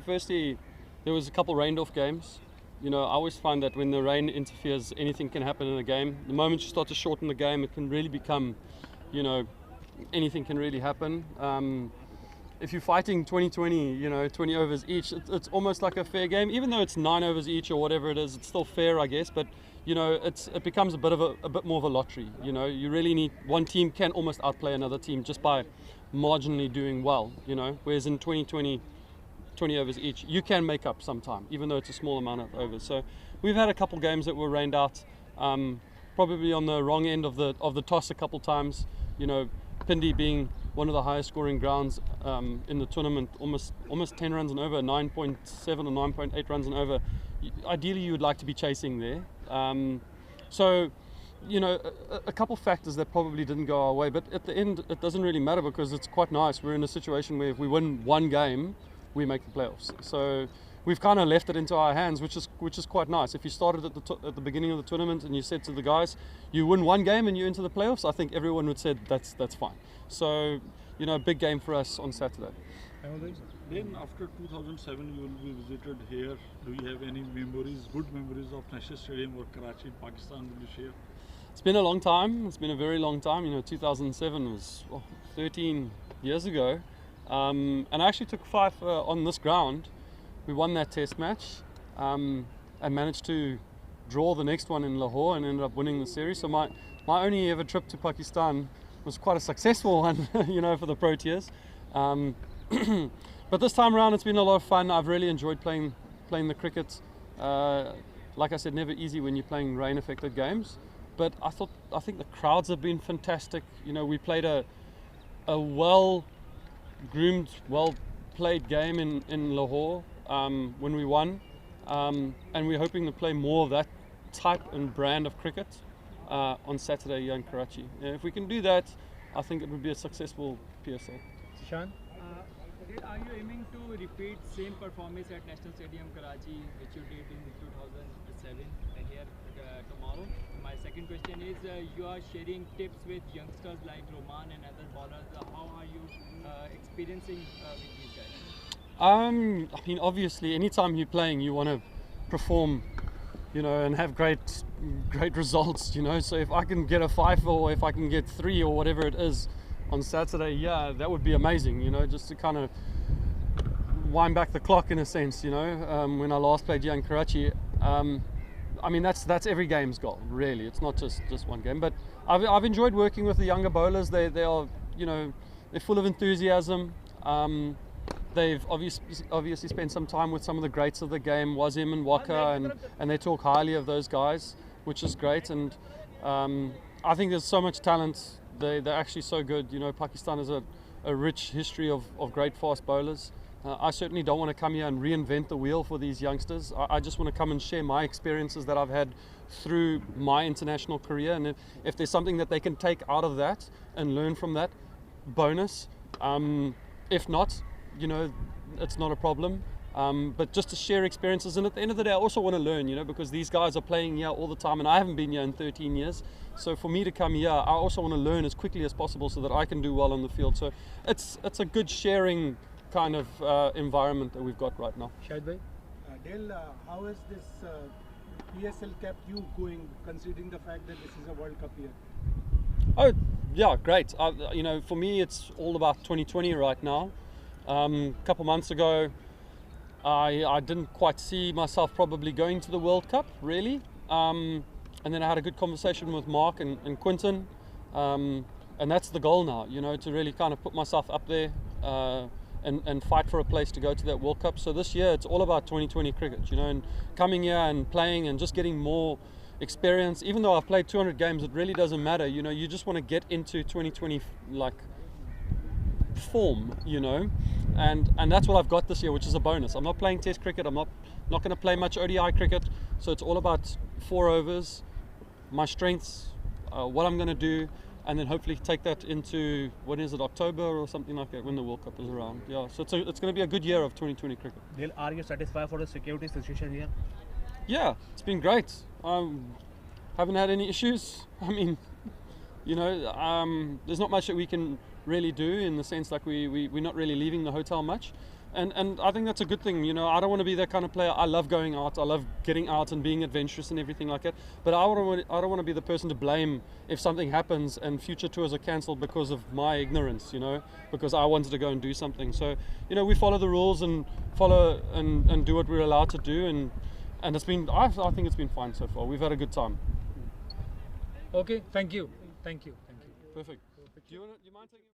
firstly, there was a couple rained-off games. I always find that when the rain interferes, anything can happen in a game. The moment you start to shorten the game, it can really become, anything can really happen. If you're fighting 20-20, 20 overs each, it's almost like a fair game. Even though it's 9 overs each or whatever it is, it's still fair, I guess. But it becomes a bit more of a lottery. You really need one team can almost outplay another team just by marginally doing well. Whereas in 20-20 overs each, you can make up some time, even though it's a small amount of overs. So we've had a couple games that were rained out, probably on the wrong end of the toss a couple times. Pindi being one of the highest scoring grounds in the tournament, almost 10 runs and over, 9.7 or 9.8 runs and over. Ideally, you would like to be chasing there. So, a couple factors that probably didn't go our way, but at the end, it doesn't really matter because it's quite nice. We're in a situation where if we win one game, we make the playoffs. So we've kind of left it into our hands, which is quite nice. If you started at the beginning of the tournament and you said to the guys, you win one game and you're into the playoffs, I think everyone would say that's fine. So, a big game for us on Saturday. Then after 2007, you will be visited here. Do you have any memories, good memories of National Stadium or Karachi, Pakistan? Will you share? It's been a long time. It's been a very long time. 2007 was 13 years ago. And I actually took 5 on this ground. We won that test match and managed to draw the next one in Lahore and ended up winning the series. So my only ever trip to Pakistan was quite a successful one, for the Proteas. But this time around, it's been a lot of fun. I've really enjoyed playing the cricket. Like I said, never easy when you're playing rain-affected games. But I think the crowds have been fantastic. We played a well-groomed, well-played game in Lahore when we won, and we're hoping to play more of that type and brand of cricket on Saturday here in Karachi. If we can do that, I think it would be a successful PSL. Sean? Are you aiming to repeat same performance at National Stadium Karachi which you did in 2007 and here tomorrow? My second question is, you are sharing tips with youngsters like Roman and other bowlers. How are you experiencing with these guys? Obviously, anytime you're playing, you want to perform, and have great results, So if I can get a 5 or if I can get 3 or whatever it is on Saturday, that would be amazing, just to kind of wind back the clock in a sense, when I last played here in Karachi. That's every game's goal, really. It's not just one game. But I've enjoyed working with the younger bowlers. They are, they're full of enthusiasm. They've obviously spent some time with some of the greats of the game, Wasim and Waka, and they talk highly of those guys, which is great. And I think there's so much talent. They're actually so good. Pakistan has a rich history of great fast bowlers. I certainly don't want to come here and reinvent the wheel for these youngsters. I just want to come and share my experiences that I've had through my international career. And if there's something that they can take out of that and learn from that, bonus. If not, it's not a problem. But just to share experiences. And at the end of the day, I also want to learn, because these guys are playing here all the time and I haven't been here in 13 years. So for me to come here, I also want to learn as quickly as possible so that I can do well on the field. So it's a good sharing kind of environment that we've got right now. Shahid bhai? Dale, how has this PSL kept you going, considering the fact that this is a World Cup year? Oh, yeah, great. For me, it's all about 2020 right now. A couple months ago, I didn't quite see myself probably going to the World Cup, really. And then I had a good conversation with Mark and Quinton. And that's the goal now, to really kind of put myself up there and fight for a place to go to that World Cup. So this year, it's all about 2020 cricket, and coming here and playing and just getting more experience. Even though I've played 200 games, it really doesn't matter. You just want to get into 2020 form, and that's what I've got this year, which is a bonus. I'm not playing Test cricket. I'm not going to play much ODI cricket. So it's all about 4 overs, my strengths, what I'm going to do, and then hopefully take that into, when is it, October or something like that, when the World Cup is around. Yeah, so it's going to be a good year of 2020 cricket. Dale, are you satisfied for the security situation here? Yeah, it's been great. Haven't had any issues. There's not much that we can really do, in the sense like we're not really leaving the hotel much. And I think that's a good thing. You know, I don't want to be that kind of player. I love going out. I love getting out and being adventurous and everything like that. But I don't want to be the person to blame if something happens and future tours are cancelled because of my ignorance. You know, because I wanted to go and do something. So, you know, we follow the rules and follow and do what we're allowed to do. And it's been. I think it's been fine so far. We've had a good time. Okay, thank you. Thank you. Perfect. Do you mind taking?